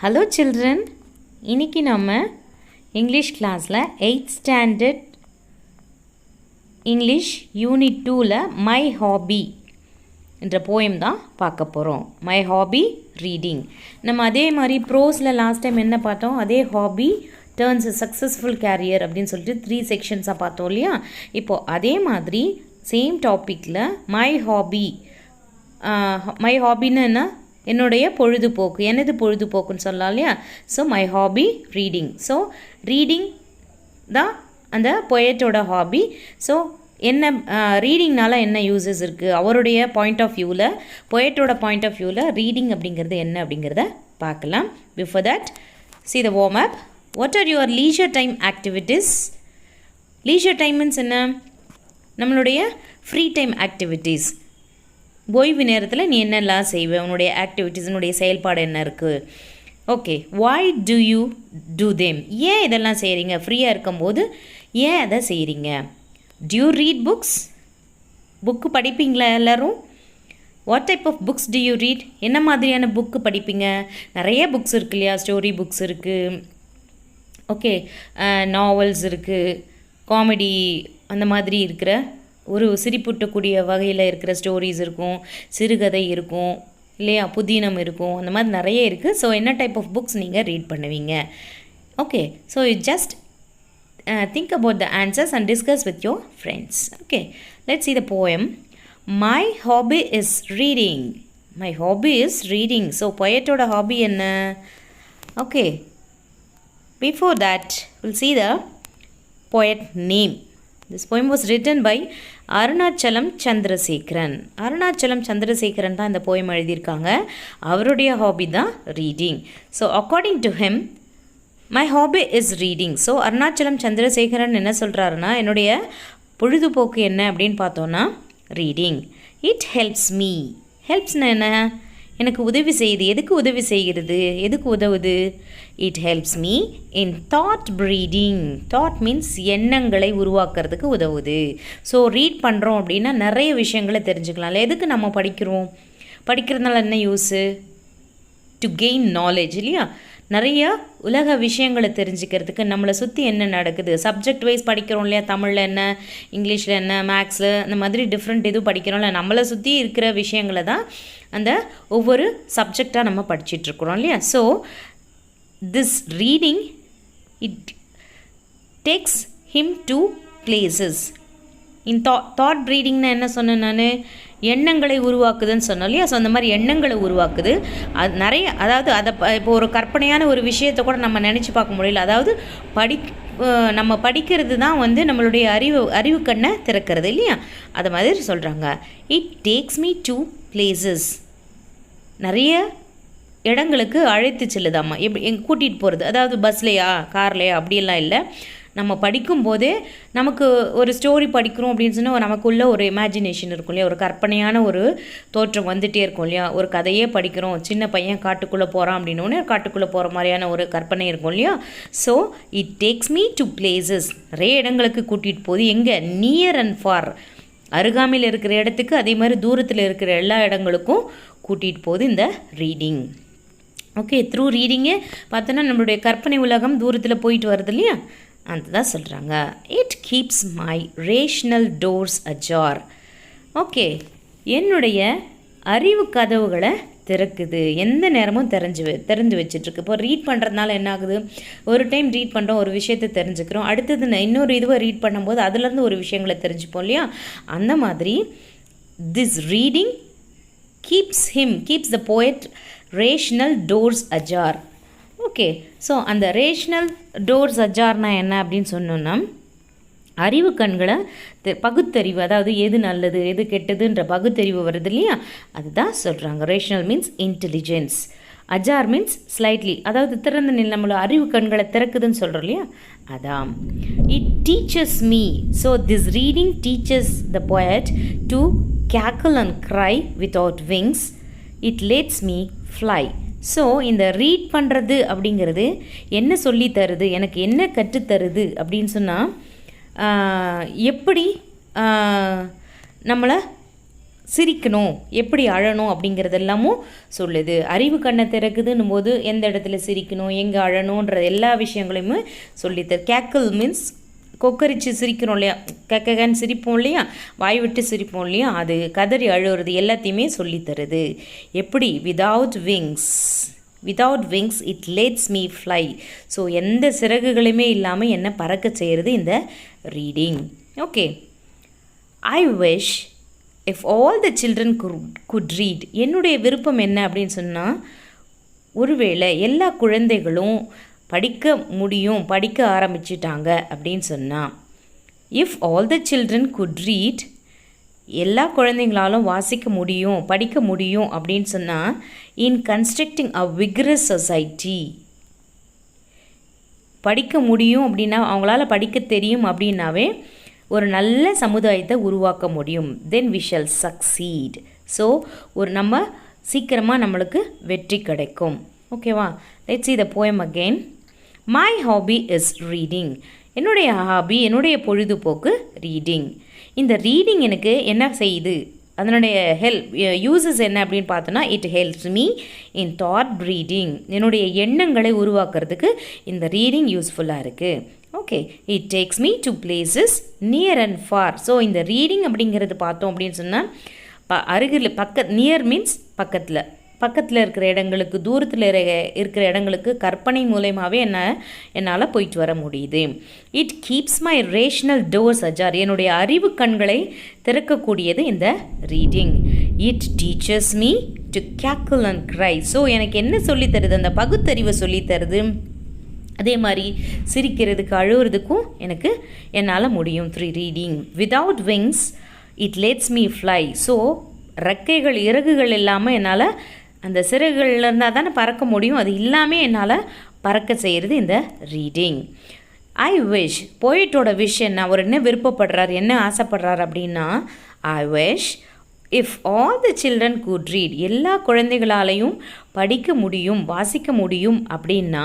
Hello children, இன்றைக்கி நம்ம English கிளாஸில் 8th ஸ்டாண்டர்ட் இங்கிலீஷ் யூனிட் 2ல் மை ஹாபி என்ற போயம் தான் பார்க்க போகிறோம். My hobby reading. நம்ம அதே மாதிரி ப்ரோஸில் லாஸ்ட் டைம் என்ன பார்த்தோம், அதே ஹாபி டேர்ன்ஸ் சக்ஸஸ்ஃபுல் கேரியர் அப்படின்னு சொல்லிட்டு 3 செக்ஷன்ஸாக பார்த்தோம் இல்லையா. இப்போது அதே மாதிரி சேம் டாப்பிக்கில் மை ஹாபின்னு என்ன, என்னுடைய பொழுதுபோக்கு, எனது பொழுதுபோக்குன்னு சொல்லலாம் இல்லையா. So my hobby reading. So reading தான் அந்த பொயட்டோட ஹாபி. ஸோ என்ன ரீடிங்னால என்ன யூசஸ் இருக்குது, அவருடைய பாயிண்ட் ஆஃப் வியூவில், பொயட்டோட பாயிண்ட் ஆஃப் வியூவில் ரீடிங் அப்படிங்கிறது என்ன அப்படிங்கிறத பார்க்கலாம். Before that see the warm up. What are your leisure time activities? leisure time means என்ன, நம்மளுடைய ஃப்ரீ டைம் ஆக்டிவிட்டீஸ். ஓய்வு நேரத்தில் நீ என்னெல்லாம் செய்வே, உன்னுடைய ஆக்டிவிட்டீஸ், உன்னுடைய செயல்பாடு என்ன இருக்குது. Okay, why do you do them? ஏன் இதெல்லாம் செய்கிறீங்க, ஃப்ரீயாக இருக்கும்போது ஏன் அதை செய்கிறீங்க. do you read books? Book படிப்பீங்களா எல்லோரும்? What type of books do you read? என்ன மாதிரியான புக்கு படிப்பீங்க? நிறைய புக்ஸ் இருக்கு இல்லையா. ஸ்டோரி புக்ஸ் இருக்குது, ஓகே, நாவல்ஸ் இருக்குது, காமெடி அந்த மாதிரி இருக்கிற ஒரு சிரிப்பூட்டக்கூடிய வகையில் இருக்கிற ஸ்டோரிஸ் இருக்கும், சிறுகதை இருக்கும் இல்லையா, புதினம் இருக்கும், அந்த மாதிரி நிறைய இருக்குது. ஸோ என்ன டைப் ஆஃப் புக்ஸ் நீங்கள் ரீட் பண்ணுவீங்க. Okay, so you just think about the answers and discuss with your friends. Okay, let's see the poem. My hobby is reading. My hobby is reading. So poet-oda hobby enna? Okay, before that we'll see the poet name. This poem was written by Arunachalam Chandrasekaran. Arunachalam Chandrasekaran தான் இந்த poem எழுதியிருக்காங்க. அவருடைய hobby தான் reading. So according to him my hobby is reading. ஸோ அருணாச்சலம் சந்திரசேகரன் என்ன சொல்கிறாருன்னா, என்னுடைய பொழுதுபோக்கு என்ன அப்படின்னு பார்த்தோன்னா ரீடிங். It helps me. ஹெல்ப்ஸ்னா என்ன, எனக்கு உதவி செய்யுது. எதுக்கு உதவி செய்கிறது, எதுக்கு உதவுது? It helps me in thought breeding. Thought means எண்ணங்களை உருவாக்குறதுக்கு உதவுது. ஸோ ரீட் பண்ணுறோம் அப்படின்னா நிறைய விஷயங்களை தெரிஞ்சுக்கலாம்ல. எதுக்கு நம்ம படிக்கிறோம், படிக்கிறதுனால என்ன யூஸு? டு கெயின் நாலேஜ் இல்லையா. நிறைய உலக விஷயங்களை தெரிஞ்சுக்கிறதுக்கு, நம்மளை சுற்றி என்ன நடக்குது, சப்ஜெக்ட் வைஸ் படிக்கிறோம் இல்லையா. தமிழில் என்ன, இங்கிலீஷில் என்ன, மேக்ஸில் அந்த மாதிரி டிஃப்ரெண்ட் இது படிக்கிறோம்ல. நம்மளை சுற்றி இருக்கிற விஷயங்களை தான் அந்த ஒவ்வொரு சப்ஜெக்டாக நம்ம படிச்சிட்ருக்குறோம் இல்லையா. So this reading it takes him to places. In thought ரீடிங்னா என்ன சொன்னேன் நான், எண்ணங்களை உருவாக்குதுன்னு சொன்னோம் இல்லையா. ஸோ அந்த மாதிரி எண்ணங்களை உருவாக்குது. அது நிறைய, அதாவது அதை இப்போ ஒரு கற்பனையான ஒரு விஷயத்தை கூட நம்ம நினச்சி பார்க்க முடியல. அதாவது நம்ம படிக்கிறது தான் வந்து நம்மளுடைய அறிவு கண்ணை திறக்கிறது இல்லையா. அது மாதிரி சொல்கிறாங்க. It takes me to places. நிறைய இடங்களுக்கு அழைத்து செல்லுதாம்மா. எப்படி கூட்டிகிட்டு போகிறது, அதாவது பஸ்லையா கார்லையா அப்படியெல்லாம் இல்லை. நம்ம படிக்கும்போதே நமக்கு ஒரு ஸ்டோரி படிக்கிறோம் அப்படின்னு சொன்னால் நமக்குள்ளே ஒரு இமேஜினேஷன் இருக்கும் இல்லையா, ஒரு கற்பனையான ஒரு தோற்றம் வந்துகிட்டே இருக்கும் இல்லையா. ஒரு கதையே படிக்கிறோம், சின்ன பையன் காட்டுக்குள்ளே போகிறான் அப்படின்னோடனே காட்டுக்குள்ளே போகிற மாதிரியான ஒரு கற்பனை இருக்கும் இல்லையா. So it takes me to places. நிறைய இடங்களுக்கு கூட்டிகிட்டு போகுது. எங்கே, நியர் அண்ட் ஃபார், அருகாமையில் இருக்கிற இடத்துக்கு, அதே மாதிரி தூரத்தில் இருக்கிற எல்லா இடங்களுக்கும் கூட்டிகிட்டு போகுது இந்த ரீடிங். ஓகே, த்ரூ ரீடிங்கே பார்த்தோன்னா நம்மளுடைய கற்பனை உலகம் தூரத்தில் போயிட்டு வருது இல்லையா, அதுதான் சொல்கிறாங்க. It keeps my rational doors ajar. Okay, என்னுடைய அறிவு கதவுகளை திறக்குது, எந்த நேரமும் திறந்து வச்சிட்ருக்கு. இப்போ ரீட் பண்ணுறதுனால என்ன ஆகுது, ஒரு டைம் ரீட் பண்ணுறோம், ஒரு விஷயத்தை தெரிஞ்சுக்கிறோம், அடுத்தது இன்னொரு இதுவை ரீட் பண்ணும்போது அதுலேருந்து ஒரு விஷயங்களை தெரிஞ்சுப்போம் இல்லையா. அந்த மாதிரி this reading keeps the poet rational doors ajar. Okay, so அந்த ரேஷ்னல் டோர்ஸ் அஜார்னா என்ன அப்படின்னு சொன்னோன்னா, அறிவு கண்களை பகுத்தறிவு, அதாவது எது நல்லது எது கெட்டதுன்ற பகுத்தறிவு வருது இல்லையா, அதுதான் சொல்கிறாங்க. Rational means intelligence, ajar means slightly, அதாவது திறந்த நிலை, நம்மளோட அறிவு கண்களை திறக்குதுன்னு சொல்கிறோம் இல்லையா, அதான். It teachers me. So this reading teachers the poet to cackle and cry without wings. It lets me fly. So இந்த ரீட் பண்ணுறது அப்படிங்கிறது என்ன சொல்லி தருது, எனக்கு என்ன கற்றுத்தருது அப்படின்னு சொன்னால், எப்படி நம்மளை சிரிக்கணும், எப்படி அழணும் அப்படிங்கிறதெல்லாமும் சொல்லுது. அறிவு கண்ணை திறக்குதுன்னும் போது எந்த இடத்துல சிரிக்கணும், எங்கே அழணுன்ற எல்லா விஷயங்களையுமே சொல்லித்தரு. கேக்கிள் மீன்ஸ் கொக்கரிச்சு சிரிக்கிறோம் இல்லையா, கக்கன்னு சிரிப்போம் இல்லையா, வாய் விட்டு சிரிப்போம் இல்லையா, அது கதறி அழுகிறது எல்லாத்தையுமே சொல்லித்தருது. எப்படி? Without wings it lets me fly. So எந்த சிறகுகளுமே இல்லாமல் என்ன பறக்க செய்கிறது இந்த reading. Okay. I wish if all the children good read. என்னுடைய விருப்பம் என்ன அப்படின்னு சொன்னால், ஒருவேளை எல்லா குழந்தைகளும் படிக்க ஆரம்பிச்சிட்டாங்க அப்படின்னு சொன்னால், if all the children good read, எல்லா குழந்தைங்களாலும் வாசிக்க முடியும், படிக்க முடியும் அப்படின்னு சொன்னால், இன் கன்ஸ்ட்ரக்டிங் அ விகரஸ் சொசைட்டி, படிக்க முடியும் அப்படின்னா, அவங்களால படிக்க தெரியும் அப்படின்னாவே ஒரு நல்ல சமுதாயத்தை உருவாக்க முடியும். Then we shall succeed. So நம்ம சீக்கிரமாக நம்மளுக்கு வெற்றி கிடைக்கும். ஓகேவா? Let's see the poem again. My hobby is reading. என்னுடைய ஹாபி, என்னுடைய பொழுதுபோக்கு ரீடிங். இந்த ரீடிங் எனக்கு என்ன செய்யுது, அதனுடைய யூசஸ் என்ன அப்படின்னு பார்த்தோன்னா, it helps me in thought breeding. என்னுடைய எண்ணங்களை உருவாக்குறதுக்கு இந்த ரீடிங் யூஸ்ஃபுல்லாக இருக்குது. Okay. It takes me to places near and for. So இந்த ரீடிங் அப்படிங்கிறது பார்த்தோம் அப்படின்னு சொன்னால், அருகில் நியர் மீன்ஸ் பக்கத்தில் இருக்கிற இடங்களுக்கு, தூரத்தில் இருக்கிற இடங்களுக்கு கற்பனை மூலயமாவே என்னால் போயிட்டு வர முடியுது. It keeps my rational doors ajar. என்னுடைய அறிவு கண்களை திறக்கக்கூடியது இந்த reading. It teachers me to cackle and cry. So எனக்கு என்ன சொல்லித்தருது, அந்த பகுத்தறிவை சொல்லித்தருது. அதே மாதிரி சிரிக்கிறதுக்கு அழுகிறதுக்கும் என்னால் முடியும் through reading. Without wings it lets me fly. So ரெக்கைகள், இறகுகள் இல்லாமல் என்னால், அந்த சிறகுகள் இருந்தால் தானே பறக்க முடியும், அது இல்லாமல் என்னால் பறக்க செய்கிறது இந்த ரீடிங். ஐ விஷ், போயிட்டோட விஷ் என்ன, அவர் என்ன விருப்பப்படுறார், என்ன ஆசைப்படுறார் அப்படின்னா, I wish if all the children good read, எல்லா குழந்தைகளாலையும் படிக்க முடியும், வாசிக்க முடியும் அப்படின்னா,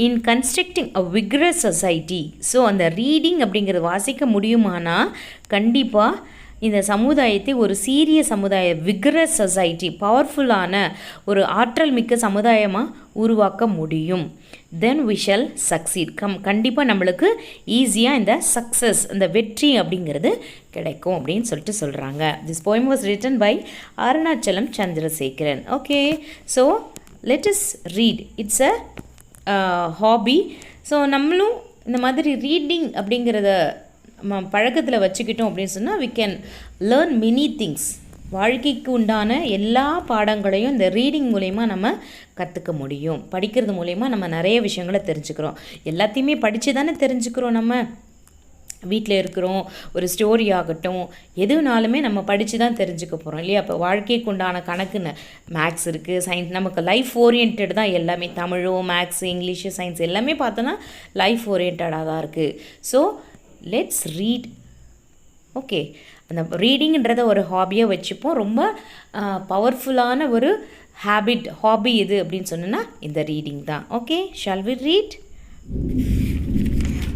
இன் கன்ஸ்ட்ரக்டிங் அ விகரஸ் சொசைட்டி. ஸோ அந்த ரீடிங் அப்படிங்கிறது வாசிக்க முடியுமானா கண்டிப்பாக இந்த சமுதாயத்தை ஒரு சீரிய சமுதாய, விகரஸ் சொசைட்டி, பவர்ஃபுல்லான ஒரு ஆற்றல் மிக்க சமுதாயமாக உருவாக்க முடியும். Then we shall succeed. கண்டிப்பாக நம்மளுக்கு ஈஸியாக இந்த சக்ஸஸ், இந்த வெற்றி அப்படிங்கிறது கிடைக்கும் அப்படின்னு சொல்லிட்டு சொல்கிறாங்க. This poem was written by Arunachalam Chandrasekaran. Okay. So let us read. It's a hobby. So நம்மளும் இந்த மாதிரி ரீடிங் அப்படிங்கிறத பழக்கத்தில் வச்சுக்கிட்டோம் அப்படின்னு சொன்னால், we can learn many things. வாழ்க்கைக்கு உண்டான எல்லா பாடங்களையும் இந்த ரீடிங் மூலயமா நம்ம கற்றுக்க முடியும். படிக்கிறது மூலயமா நம்ம நிறைய விஷயங்களை தெரிஞ்சுக்கிறோம். எல்லாத்தையுமே படித்து தானே தெரிஞ்சுக்கிறோம். நம்ம வீட்டில் இருக்கிறோம், ஒரு ஸ்டோரி ஆகட்டும், எதுனாலுமே நம்ம படித்து தான் தெரிஞ்சுக்க போகிறோம் இல்லையா? அப்போ வாழ்க்கைக்கு உண்டான கணக்குன்னு மேக்ஸ் இருக்குது, சயின்ஸ், நமக்கு லைஃப் ஓரியன்ட் தான் எல்லாமே. தமிழோ, மேக்ஸ், இங்கிலீஷு, சயின்ஸ் எல்லாமே பார்த்தோன்னா லைஃப் ஓரியன்டாக தான் இருக்குது. So let's read. ஓகே. அந்த ரீடிங்கிறத ஒரு ஹாபியாக வச்சுப்போம். ரொம்ப பவர்ஃபுல்லான ஒரு ஹாபி இது அப்படின்னு சொன்னோன்னா இந்த ரீடிங் தான். Okay. Shall we read?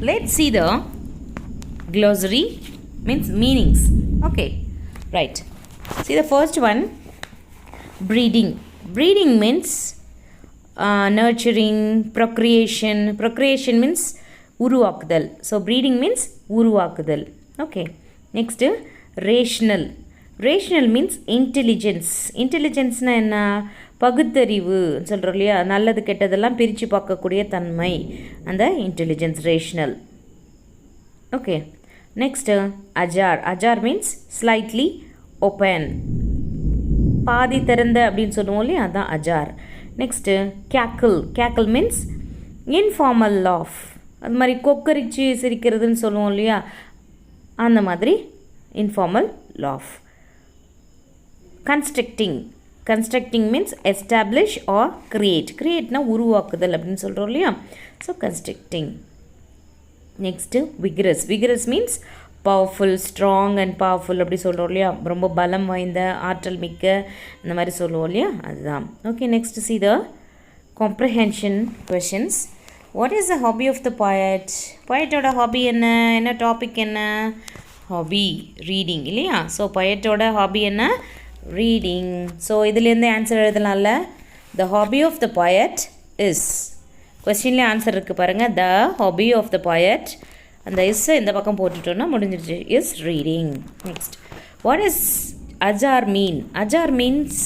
Let's see the glossary, means meanings. Okay, right. See the first one, breeding. Breeding means nurturing, procreation. Procreation means உருவாக்குதல். So breeding means உருவாக்குதல். Okay. Next, rational. Rational means intelligence. Intelligence-னா என்ன? பகுத்தறிவு சொல்கிறோம் இல்லையா? நல்லது கெட்டதெல்லாம் பிரித்து பார்க்கக்கூடிய தன்மை, அந்த intelligence, rational. Okay. Next ajar. Ajar means slightly open, பாதி திறந்த அப்படின்னு சொல்லுவோம் இல்லையா, அதுதான் ajar. Next cackle. Cackle means informal laugh. அது மாதிரி கொக்கரிச்சு சிரிக்கிறதுன்னு சொல்லுவோம் இல்லையா, அந்த மாதிரி informal laugh. Constructing. Constructing means establish or create. கிரியேட்னா உருவாக்குதல் அப்படின்னு சொல்கிறோம் இல்லையா, so constructing. Next vigorous. Vigorous means powerful, strong and powerful அப்படி சொல்கிறோம் இல்லையா, ரொம்ப பலம் வாய்ந்த, ஆற்றல் மிக்க, இந்த மாதிரி சொல்லுவோம் இல்லையா, அதுதான். Okay. Next see the comprehension questions. What is the hobby of the poet? Poetோட ஹாபி என்ன, என்ன டாபிக் என்ன, ஹாபி ரீடிங் இல்லையா? ஸோ பொயட்டோட ஹாபி என்ன? ரீடிங். ஸோ இதுலேருந்து ஆன்சர் எழுதலாம்ல. The hobby of the poet is, கொஸ்டின்லேயே ஆன்சர் இருக்குது பாருங்கள். The hobby of the poet, அந்த இஸ்ஸை இந்த பக்கம் போட்டுட்டோன்னா முடிஞ்சிருச்சு. Is reading. Next, what is ajar mean? Ajar means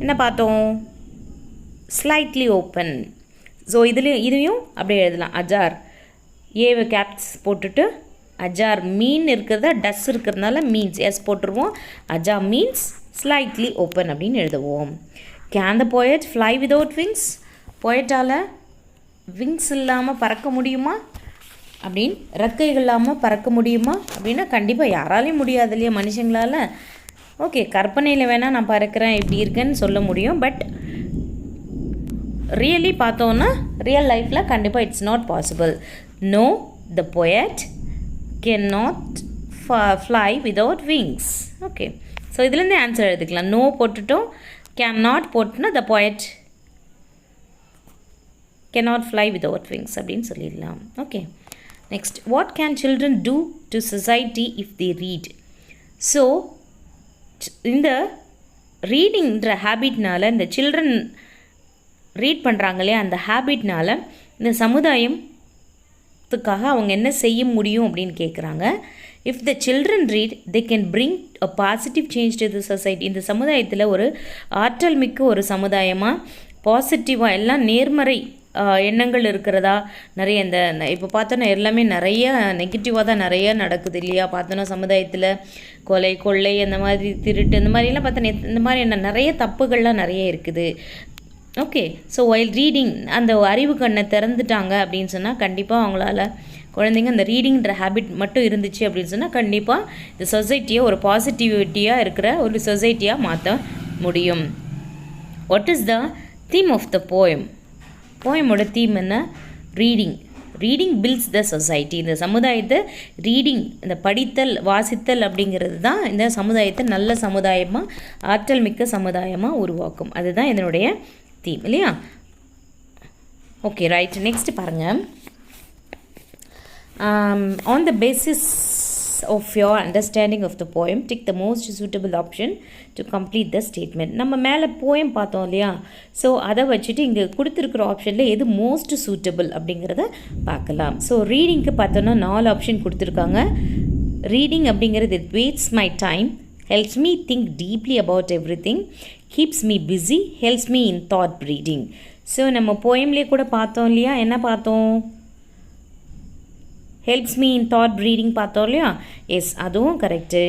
என்ன பார்த்தோம்? Slightly open. ஸோ இதையும் அப்படியே எழுதலாம். அஜார் ஏவை கேப்ஸ் போட்டுட்டு அஜார் மீன் இருக்கிறத டஸ் இருக்கிறதுனால மீன்ஸ் எஸ் போட்டுருவோம். அஜார் மீன்ஸ் ஸ்லைட்லி ஓப்பன் அப்படின்னு எழுதுவோம். Can the poet fly without wings? பொயட்டால் விங்ஸ் இல்லாமல் பறக்க முடியுமா அப்படின்னு, ரெக்கைகள் இல்லாமல் பறக்க முடியுமா அப்படின்னா கண்டிப்பாக யாராலையும் முடியாது இல்லையா மனுஷங்களால். ஓகே, கற்பனையில் வேணால் நான் பறக்கிறேன் இப்படி இருக்கேன்னு சொல்ல முடியும். பட் ரியலி பார்த்தோன்னா ரியல் லைஃப்பில் கண்டிப்பாக it's not possible. No, the poet can not fly without wings. Okay, so இதுலேருந்தே ஆன்சர் எழுதிக்கலாம். நோ போட்டுட்டோம், கேன் நாட் போட்டுனா the poet can not fly without wings அப்படின்னு சொல்லிடலாம். Okay, next, what can children do to society if the read? So இந்த ரீடிங்ன்ற ஹேபிட்னால், இந்த children read பண்ணுறாங்களே அந்த ஹேபிட்னால் இந்த சமுதாயத்துக்காக அவங்க என்ன செய்ய முடியும் அப்படின்னு கேட்குறாங்க. If the children read they can bring a positive change to the society. இந்த சமுதாயத்தில் ஒரு ஆற்றல் மிக்க ஒரு சமுதாயமாக பாசிட்டிவாக எல்லாம் நேர்மறை எண்ணங்கள் இருக்கிறதா நிறைய. இந்த இப்போ பார்த்தோன்னா எல்லாமே நிறைய நெகட்டிவாக தான் நிறைய நடக்குது இல்லையா? பார்த்தோன்னா சமுதாயத்தில் கொலை, கொள்ளை, அந்த மாதிரி திருட்டு, இந்த மாதிரிலாம் பார்த்தோன்னா இந்த மாதிரி என்ன நிறைய தப்புகள்லாம் நிறைய இருக்குது. ஓகே, ஸோ வைல் ரீடிங் அந்த அறிவு கண்ணை திறந்துட்டாங்க அப்படின்னு சொன்னால் கண்டிப்பாக அவங்களால குழந்தைங்க அந்த ரீடிங்கிற ஹேபிட் மட்டும் இருந்துச்சு அப்படின்னு சொன்னால் கண்டிப்பாக இந்த சொசைட்டியை ஒரு பாசிட்டிவிட்டியாக இருக்கிற ஒரு சொசைட்டியாக மாற்ற முடியும். What is the theme of the poem? போயமோட தீம் என்ன? Reading. Reading builds the society. இந்த சமுதாயத்தை ரீடிங், இந்த படித்தல் வாசித்தல் அப்படிங்கிறது தான் இந்த சமுதாயத்தை நல்ல சமுதாயமாக ஆற்றல் மிக்க சமுதாயமாக உருவாக்கும். அதுதான் இதனுடைய தீம் இல்லையா? Okay, right. நெக்ஸ்ட் பாருங்கள். On the basis of your understanding of the poem, tick the most suitable option to complete the statement. நம்ம மேலே போயம் பார்த்தோம் இல்லையா? ஸோ அதை வச்சுட்டு இங்கே கொடுத்துருக்குற ஆப்ஷனில் எது மோஸ்ட் சூட்டபிள் அப்படிங்கிறத பார்க்கலாம். ஸோ ரீடிங்க்கு பார்த்தோன்னா 4 ஆப்ஷன் கொடுத்துருக்காங்க. ரீடிங் அப்படிங்கிறது it wastes my time, helps me think deeply about everything, keeps me busy, helps me in thought reading. So நம்ம போயம்லேயே கூட பார்த்தோம் இல்லையா? என்ன பார்த்தோம்? Helps me in thought reading பார்த்தோம் இல்லையா? எஸ், அதுவும் correct.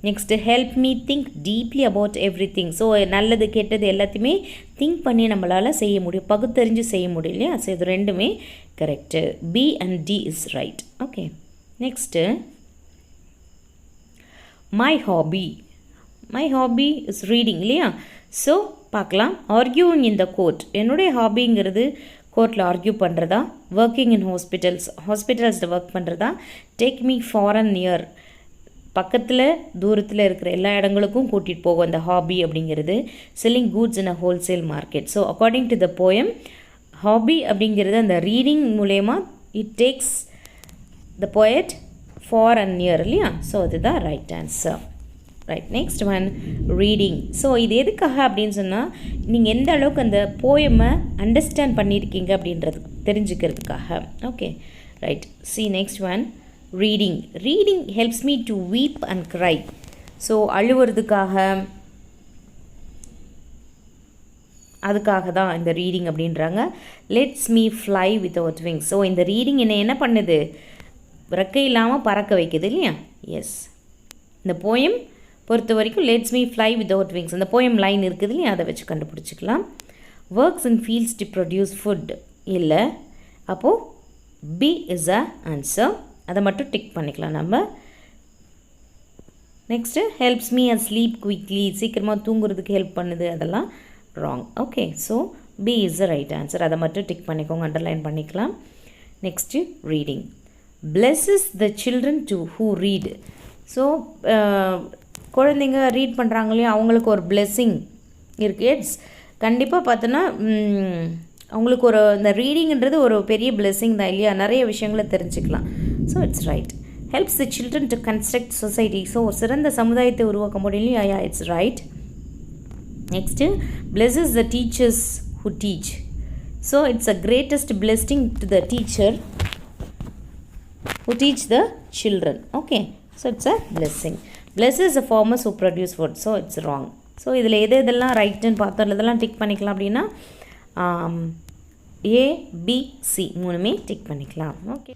Next help me think deeply about every thing. So நல்லது கெட்டது எல்லாத்தையுமே திங்க் பண்ணி நம்மளால் செய்ய முடியும், பகுத்தறிஞ்சு செய்ய முடியும் இல்லையா? ஸோ இது ரெண்டுமே correct. B and D is right. Okay, next my hobby. My hobby is reading இல்லையா? ஸோ பார்க்கலாம். Arguing in the court. என்னுடைய ஹாபிங்கிறது கோர்ட்டில் ஆர்கியூ பண்ணுறதா, ஒர்க்கிங் இன் ஹாஸ்பிட்டல்ஸில் ஒர்க் பண்ணுறதா, டேக் மீ ஃபாரன் நியர், பக்கத்தில் தூரத்தில் இருக்கிற எல்லா இடங்களுக்கும் கூட்டிகிட்டு போகும் அந்த ஹாபி அப்படிங்கிறது, selling goods in a wholesale market. So according to the poem, hobby அப்படிங்கிறது அந்த ரீடிங் மூலயமா it takes the poet for and near இல்லையா? ஸோ அதுதான் right answer. Right, next one reading. So இது எதுக்காக அப்படின்னு சொன்னால் நீங்கள் எந்த அளவுக்கு அந்த போயமை அண்டர்ஸ்டாண்ட் பண்ணியிருக்கீங்க அப்படின்றது தெரிஞ்சுக்கிறதுக்காக. Okay, right. See next one reading. Reading helps me to weep and cry. So அழுவுறதுக்காக, அதுக்காக தான் இந்த ரீடிங் அப்படின்றாங்க. Lets me fly without wings. So இந்த ரீடிங் என்ன பண்ணுது? ரெக்கை இல்லாமல் பறக்க வைக்குது இல்லையா? எஸ், இந்த போயம் பொறுத்த வரைக்கும் lets me fly without wings, அந்த போயம் லைன் இருக்குது இல்லையா? அதை வச்சு கண்டுபிடிச்சிக்கலாம். Works in fields to produce food இல்லை, அப்போது பி இஸ் அ ஆன்சர். அதை மட்டும் டிக் பண்ணிக்கலாம் நம்ம. Next helps me and sleep quickly, சீக்கிரமாக தூங்குறதுக்கு ஹெல்ப் பண்ணுது, அதெல்லாம் wrong. Okay, so B is the right answer. அதை மட்டும் டிக் பண்ணிக்கோங்க, அண்டர்லைன் பண்ணிக்கலாம். Next reading. Blesses the children to who read. So குழந்தைங்க ரீட் பண்ணுறாங்க இல்லையா? அவங்களுக்கு ஒரு பிளெஸ்ஸிங் இருக்குது. இட்ஸ் கண்டிப்பாக பார்த்தோன்னா அவங்களுக்கு ஒரு இந்த ரீடிங்கிறது ஒரு பெரிய பிளெஸ்ஸிங் தான் இல்லையா? நிறைய விஷயங்களை தெரிஞ்சுக்கலாம். So it's right. helps the children to construct society. So சிறந்த சமுதாயத்தை உருவாக்க முடியும். Yeah, it's right. Next, blesses the teachers who teach. So it's a greatest blessing to the teacher who teach the children. Okay, so it's a blessing. Blesses the farmers who produce food. So it's wrong. So இதில் எதெல்லாம் ரைட்டுன்னு பார்த்தோம், இதெல்லாம் tick பண்ணிக்கலாம். அப்படின்னா A, B, C மூணுமே tick பண்ணிக்கலாம். Okay.